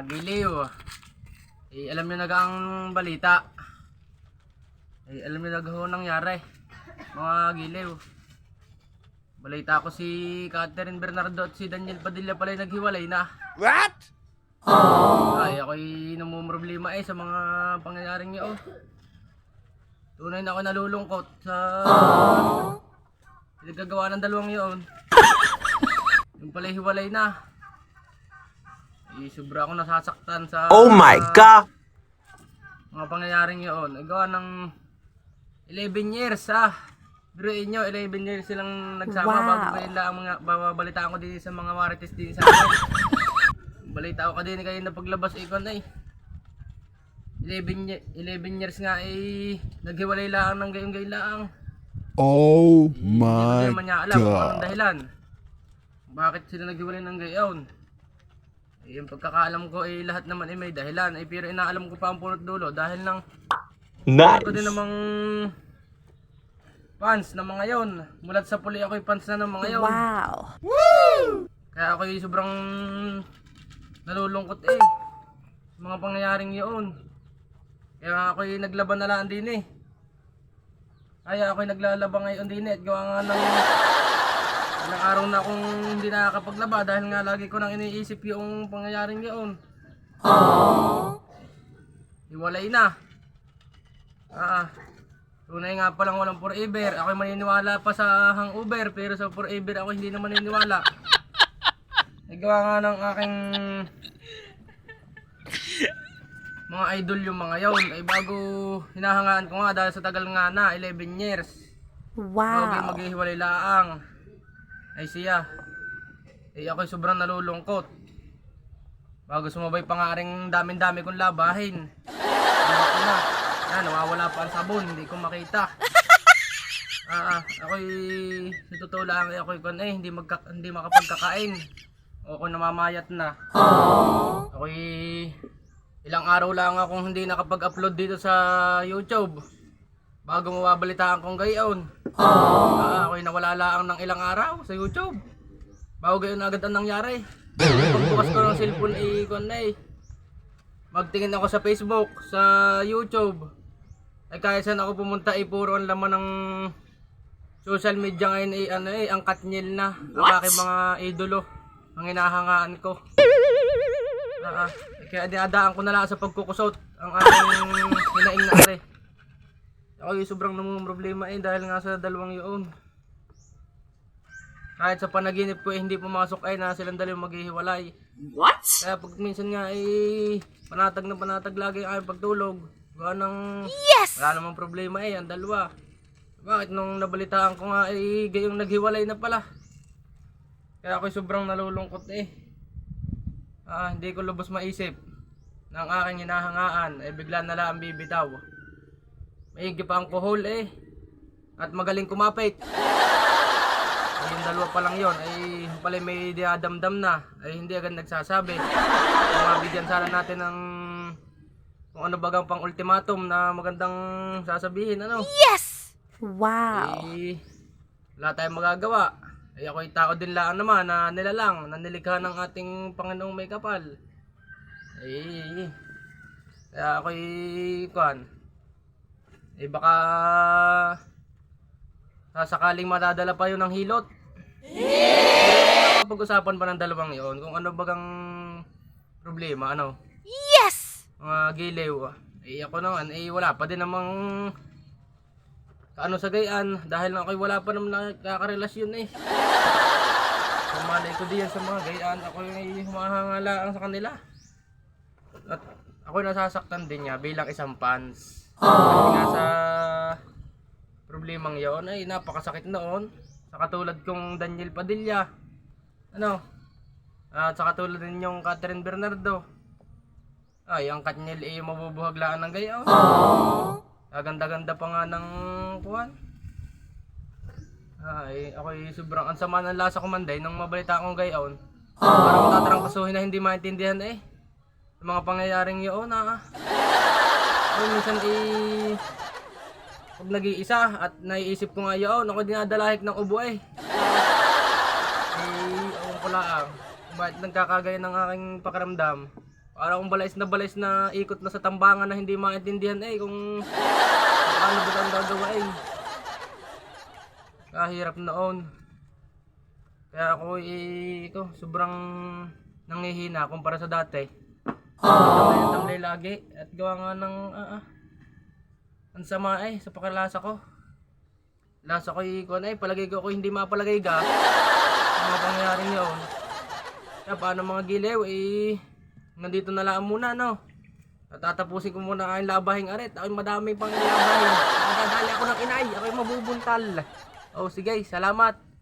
giliw. Alam niyo nagang balita. Alam niyo nagaho nangyari. Mga giliw. Balita ko si Catherine Bernardo at si Daniel Padilla pala naghiwalay na. What? Ay, ako'y namumroblema sa mga pangyayaring yun. Tunay na ako nalulungkot sa pinagagawa ng dalawang yun. Yung pala hiwalay na. Sobra ako nasasaktan sa Oh my God! mga pangyayaring yun. Gawa ng 11 years Biruin nyo, 11 years silang nagsama bago kayo ang mga babalitaan ko din sa mga marites din sa akin. Balita ko din kayo na paglabas ikon 11 years nga naghiwalay lang ng gayong laang. Oh Hindi my naman niya alam kung anong God! dahilan. Bakit sila naghiwalay ng gayon? Yung pagkakaalam ko lahat naman may dahilan. Pero inaalam ko pa ang punot dulo dahil ng ko din Nice! namang fans ng mga yon. Mulat sa puli ako'y fans na ng mga yon. Wow! Kaya ako'y sobrang nalulungkot mga pangyayaring yun. Kaya ako'y naglaban na lang din Kaya ako'y naglalaba ngayon din at gawa nga ng ilang araw na akong hindi nakakapaglaba dahil nga lagi ko nang iniisip yung pangyayaring yun. Hiwalay na. Tunay nga palang walang forever. Ako'y maniniwala pa sa hangover pero sa forever ako hindi na maniniwala. Gawa nga ng aking mga idol yung mga yon bago hinahangaan ko nga dahil sa tagal nga na 11 years. Bago Wow! maghihiwalay laang siya. Ako'y sobrang nalulungkot. Bago sumabay pa nga rin dami-dami kong labahin. Nawawala pa ang sabon, hindi ko makita. Ako'y sa totoo lang ako'y hindi makapagkakain. Ako namamayat na. Ako'y ilang araw lang akong hindi nakapag-upload dito sa YouTube. Bago mababalitaan kong gayon. Ako'y nawala lang ng ilang araw sa YouTube. Bago gayon agad ang nangyari. Pagbukas ko ng cellphone magtingin ako sa Facebook, sa YouTube. Kaya saan ako pumunta puro ang laman ng social media ngayon ang Katniel na. Ang aking mga idolo. Ang hinahangaan ko. Kaya dinadaan ko na lang sa pagkukusot ang aking hinaing na are. Ako'y sobrang namumroblema dahil nga sa dalawang yun. Kahit sa panaginip ko hindi pumasok na silang dalawang maghihiwalay. What? Kaya pag minsan nga panatag na panatag lagi ang aking pagtulog. Gawa ng wala namang problema ang dalawa. Bakit nung nabalitaan ko nga gayong naghiwalay na pala. Kaya ako'y sobrang nalulungkot hindi ko lubos maisip na ang aking hinahangaan bigla na lang bibitaw. Maigi pa ang kuhol at magaling kumapit. Yung dalawa pa lang yun pala may diadamdam na hindi agad nagsasabi. Mabigyan sana natin ng kung ano bagang pang ultimatum na magandang sasabihin Yes! Wow! Wala tayong magagawa. Ako'y tao din lang naman na nilalang na nilikha ng ating Panginoong may kapal. Kaya ako'y baka sasakaling madadala pa yun ng hilot. Pag-usapan pa ng dalawang yun kung ano bagang problema Yes! mga giliw. Ako naman wala pa din namang sa gayaan dahil ako'y wala pa naman nakakarelasyon Pumalay ko diyan sa mga gayaan ako'y humahangalaan sa kanila. At ako'y nasasaktan din niya bilang isang fans. Kasi nga sa problemang yun napakasakit noon. Sa katulad kong Daniel Padilla. At sa katulad din yung Catherine Bernardo. Ang Katniel mabubuhaglaan ng gayon. Gaganda-ganda pa nga ng kuwan. Ako'y sobrang ansama ng lasa ko manday nang mabalita akong gayon. Parang matatarang kasuhin na hindi maintindihan sa mga pangyayaring yun minsan pag nag-iisa at naiisip ko nga yun, ako dinadalahik ng ubo ewan ko lang bakit nagkakagaya ng aking pakiramdam. Parang balays na ikot na sa tambangan na hindi maintindihan kung paano ba ang gagawin. Kahirap noon. Kaya ako sobrang nanghihina kumpara sa dati. Tamlay lagi at gawa nga ng ang sama sa pakalasa ko. Lasa ko palagay ko hindi mapalagay ka. Ang mga pangyayaring yun. Kaya paano mga gilew nandito na lang muna no. Tatapusin ko muna ang labahing arit. Ako'y madaming pang labahin. Nadadali ako ng inay. Ako'y mabubuntal. Oh sige, salamat.